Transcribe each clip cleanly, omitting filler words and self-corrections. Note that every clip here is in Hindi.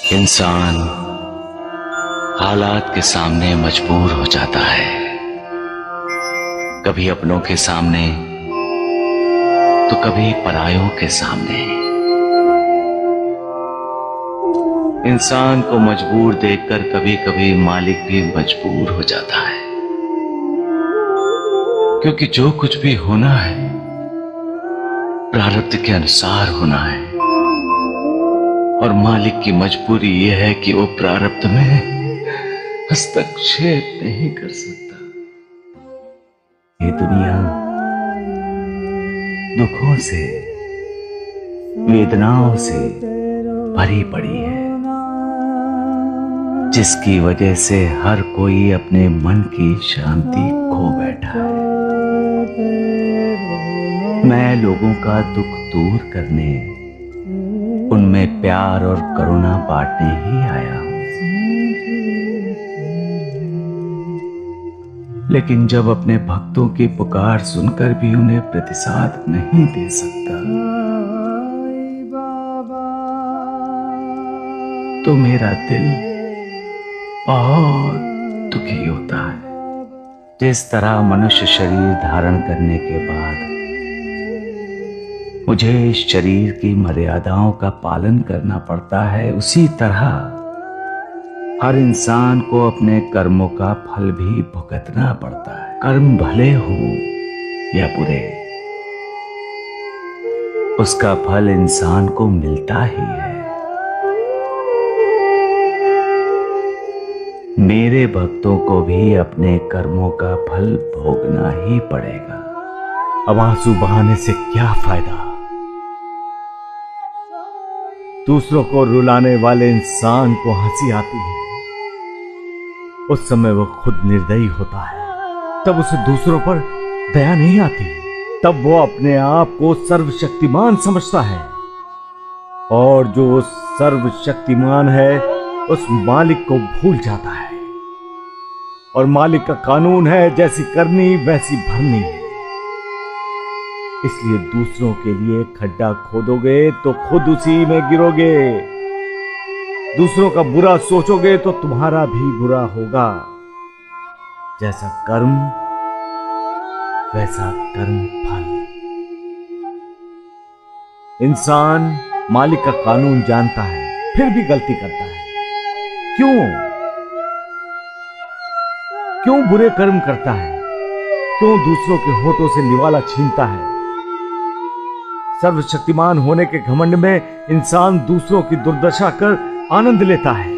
इंसान हालात के सामने मजबूर हो जाता है, कभी अपनों के सामने तो कभी परायों के सामने। इंसान को मजबूर देखकर कभी कभी मालिक भी मजबूर हो जाता है, क्योंकि जो कुछ भी होना है प्रारब्ध के अनुसार होना है, और मालिक की मजबूरी यह है कि वो प्रारब्ध में हस्तक्षेप नहीं कर सकता। ये दुनिया दुखों से, वेदनाओं से भरी पड़ी है, जिसकी वजह से हर कोई अपने मन की शांति खो बैठा है। मैं लोगों का दुख दूर करने, उनमें प्यार और करुणा बांटने ही आया हूं। लेकिन जब अपने भक्तों की पुकार सुनकर भी उन्हें प्रतिसाद नहीं दे सकता, तो मेरा दिल बहुत दुखी होता है। जिस तरह मनुष्य शरीर धारण करने के बाद मुझे इस शरीर की मर्यादाओं का पालन करना पड़ता है, उसी तरह हर इंसान को अपने कर्मों का फल भी भुगतना पड़ता है। कर्म भले हो या बुरे, उसका फल इंसान को मिलता ही है। मेरे भक्तों को भी अपने कर्मों का फल भोगना ही पड़ेगा। अब आंसू बहाने से क्या फायदा? दूसरों को रुलाने वाले इंसान को हंसी आती है, उस समय वो खुद निर्दयी होता है, तब उसे दूसरों पर दया नहीं आती। तब वो अपने आप को सर्वशक्तिमान समझता है, और जो सर्वशक्तिमान है उस मालिक को भूल जाता है। और मालिक का कानून है, जैसी करनी वैसी भरनी। इसलिए दूसरों के लिए खड्डा खोदोगे तो खुद उसी में गिरोगे। दूसरों का बुरा सोचोगे तो तुम्हारा भी बुरा होगा। जैसा कर्म वैसा कर्म फल। इंसान मालिक का कानून जानता है, फिर भी गलती करता है। क्यों बुरे कर्म करता है? क्यों दूसरों के होठों से निवाला छीनता है? सर्वशक्तिमान होने के घमंड में इंसान दूसरों की दुर्दशा कर आनंद लेता है।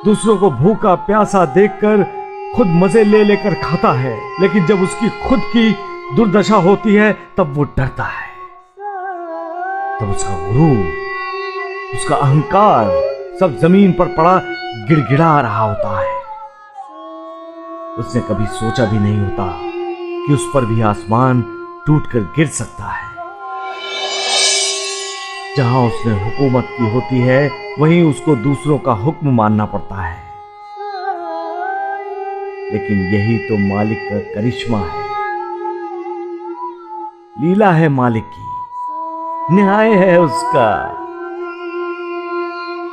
दूसरों को भूखा प्यासा देखकर खुद मजे ले लेकर खाता है, लेकिन जब उसकी खुद की दुर्दशा होती है तब वो डरता है। तब उसका गुरूर, उसका अहंकार सब जमीन पर पड़ा गिड़गिड़ा रहा होता है। उसने कभी सोचा भी नहीं होता कि उस पर भी आसमान टूटकर गिर सकता है। जहां उसने हुकूमत की होती है, वहीं उसको दूसरों का हुक्म मानना पड़ता है। लेकिन यही तो मालिक का करिश्मा है, लीला है मालिक की, न्याय है उसका।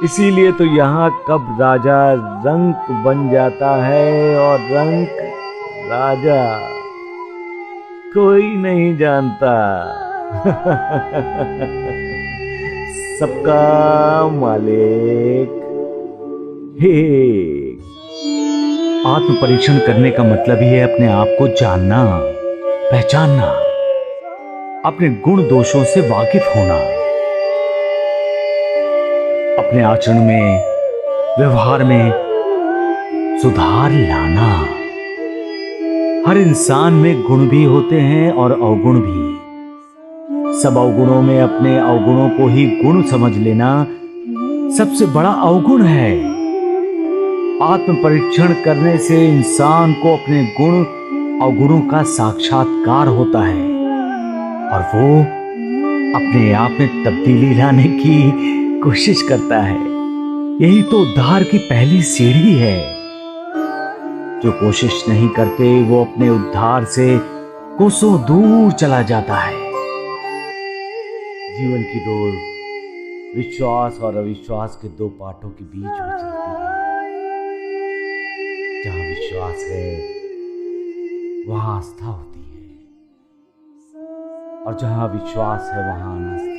इसीलिए तो यहां कब राजा रंक बन जाता है और रंक राजा कोई नहीं जानता। सबका मालिक एक। आत्म परीक्षण करने का मतलब ही है अपने आप को जानना, पहचानना, अपने गुण दोषों से वाकिफ होना, अपने आचरण में, व्यवहार में सुधार लाना। हर इंसान में गुण भी होते हैं और अवगुण भी। सब अवगुणों में अपने अवगुणों को ही गुण समझ लेना सबसे बड़ा अवगुण है। आत्म परीक्षण करने से इंसान को अपने गुण अवगुणों का साक्षात्कार होता है, और वो अपने आप में तब्दीली लाने की कोशिश करता है। यही तो उद्धार की पहली सीढ़ी है। जो कोशिश नहीं करते वो अपने उद्धार से कोसों दूर चला जाता है। जीवन की डोर विश्वास और अविश्वास के दो पार्टों के बीच में चलती है। जहां विश्वास है वहां आस्था होती है, और जहां विश्वास है वहां अनास्था।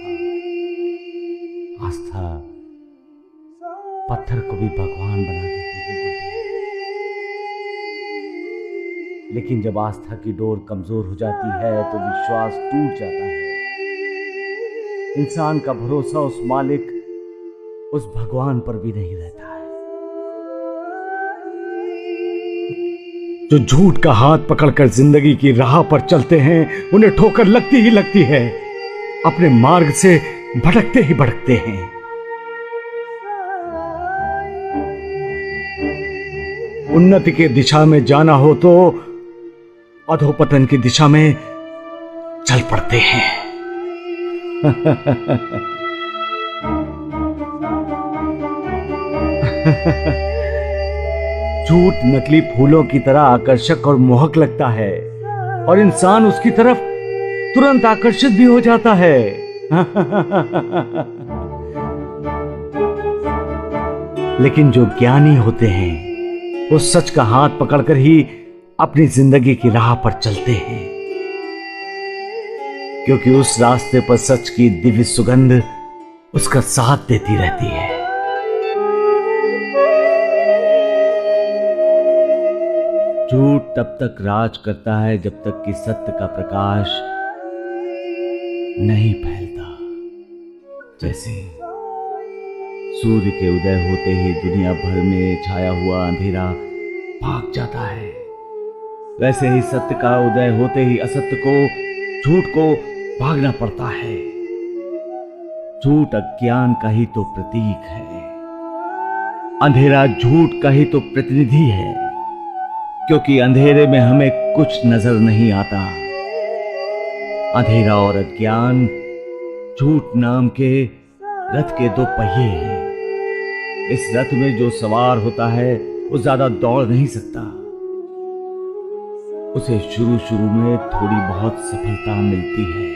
आस्था पत्थर को भी भगवान बना देती है गुरुदेव। लेकिन जब आस्था की डोर कमजोर हो जाती है तो विश्वास टूट जाता है। इंसान का भरोसा उस मालिक, उस भगवान पर भी नहीं रहता है। जो झूठ का हाथ पकड़कर जिंदगी की राह पर चलते हैं उन्हें ठोकर लगती ही लगती है, अपने मार्ग से भटकते ही भटकते हैं। उन्नति की दिशा में जाना हो तो अधोपतन की दिशा में चल पड़ते हैं। झूठ नकली फूलों की तरह आकर्षक और मोहक लगता है, और इंसान उसकी तरफ तुरंत आकर्षित भी हो जाता है। लेकिन जो ज्ञानी होते हैं वो सच का हाथ पकड़कर ही अपनी जिंदगी की राह पर चलते हैं, क्योंकि उस रास्ते पर सच की दिव्य सुगंध उसका साथ देती रहती है। झूठ तब तक राज करता है जब तक कि सत्य का प्रकाश नहीं फैलता। जैसे सूर्य के उदय होते ही दुनिया भर में छाया हुआ अंधेरा भाग जाता है, वैसे ही सत्य का उदय होते ही असत्य को, झूठ को भागना पड़ता है। झूठ अज्ञान का ही तो प्रतीक है, अंधेरा झूठ का ही तो प्रतिनिधि है, क्योंकि अंधेरे में हमें कुछ नजर नहीं आता। अंधेरा और अज्ञान झूठ नाम के रथ के दो पहिए हैं। इस रथ में जो सवार होता है वो ज्यादा दौड़ नहीं सकता। उसे शुरू शुरू में थोड़ी बहुत सफलता मिलती है,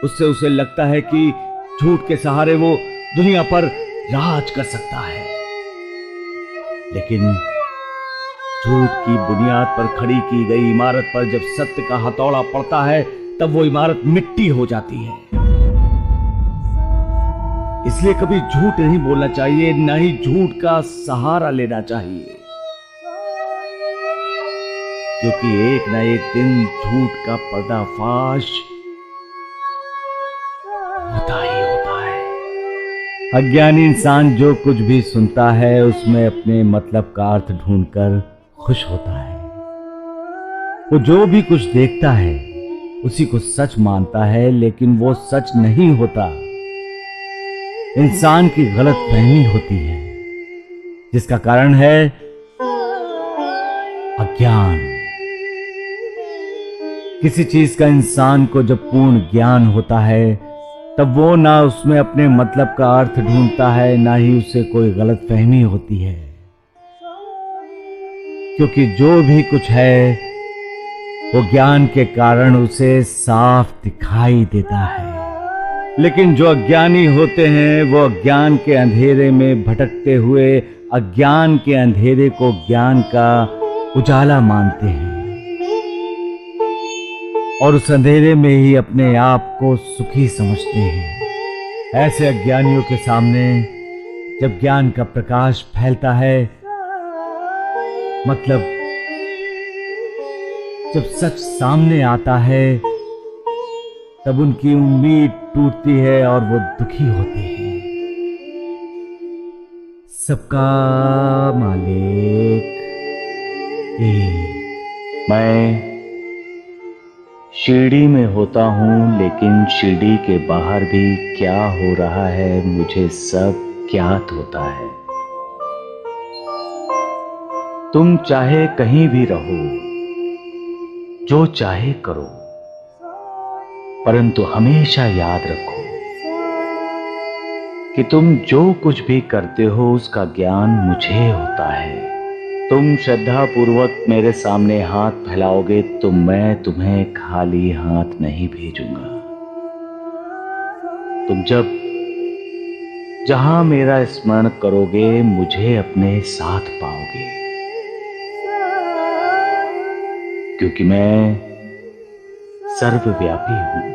उससे उसे लगता है कि झूठ के सहारे वो दुनिया पर राज कर सकता है। लेकिन झूठ की बुनियाद पर खड़ी की गई इमारत पर जब सत्य का हथौड़ा पड़ता है तब वो इमारत मिट्टी हो जाती है। इसलिए कभी झूठ नहीं बोलना चाहिए, न ही झूठ का सहारा लेना चाहिए, क्योंकि एक न एक दिन झूठ का पर्दाफाश होता ही होता है। अज्ञानी इंसान जो कुछ भी सुनता है उसमें अपने मतलब का अर्थ ढूंढकर खुश होता है। वो जो भी कुछ देखता है उसी को सच मानता है, लेकिन वो सच नहीं होता। इंसान की गलत फहमी होती है, जिसका कारण है अज्ञान। किसी चीज का इंसान को जब पूर्ण ज्ञान होता है तब वो ना उसमें अपने मतलब का अर्थ ढूंढता है, ना ही उसे कोई गलत फहमी होती है, क्योंकि जो भी कुछ है वो ज्ञान के कारण उसे साफ दिखाई देता है। लेकिन जो अज्ञानी होते हैं वो अज्ञान के अंधेरे में भटकते हुए अज्ञान के अंधेरे को ज्ञान का उजाला मानते हैं, और उस अंधेरे में ही अपने आप को सुखी समझते हैं। ऐसे अज्ञानियों के सामने जब ज्ञान का प्रकाश फैलता है, मतलब जब सच सामने आता है, तब उनकी उम्मीद टूटती है और वो दुखी होते हैं। सबका मालिक एक। मैं शिरडी में होता हूं, लेकिन शिरडी के बाहर भी क्या हो रहा है मुझे सब ज्ञात होता है। तुम चाहे कहीं भी रहो, जो चाहे करो, परंतु हमेशा याद रखो कि तुम जो कुछ भी करते हो उसका ज्ञान मुझे होता है। तुम श्रद्धा पूर्वक मेरे सामने हाथ फैलाओगे तो मैं तुम्हें खाली हाथ नहीं भेजूंगा। तुम जब जहां मेरा स्मरण करोगे मुझे अपने साथ पाओगे, क्योंकि मैं सर्वव्यापी हूं,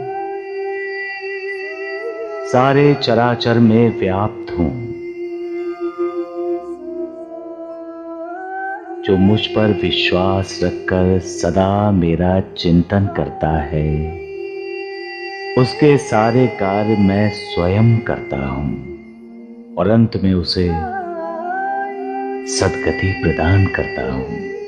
सारे चराचर में व्याप्त हूं। जो मुझ पर विश्वास रखकर सदा मेरा चिंतन करता है, उसके सारे कार्य मैं स्वयं करता हूं और अंत में उसे सद्गति प्रदान करता हूं।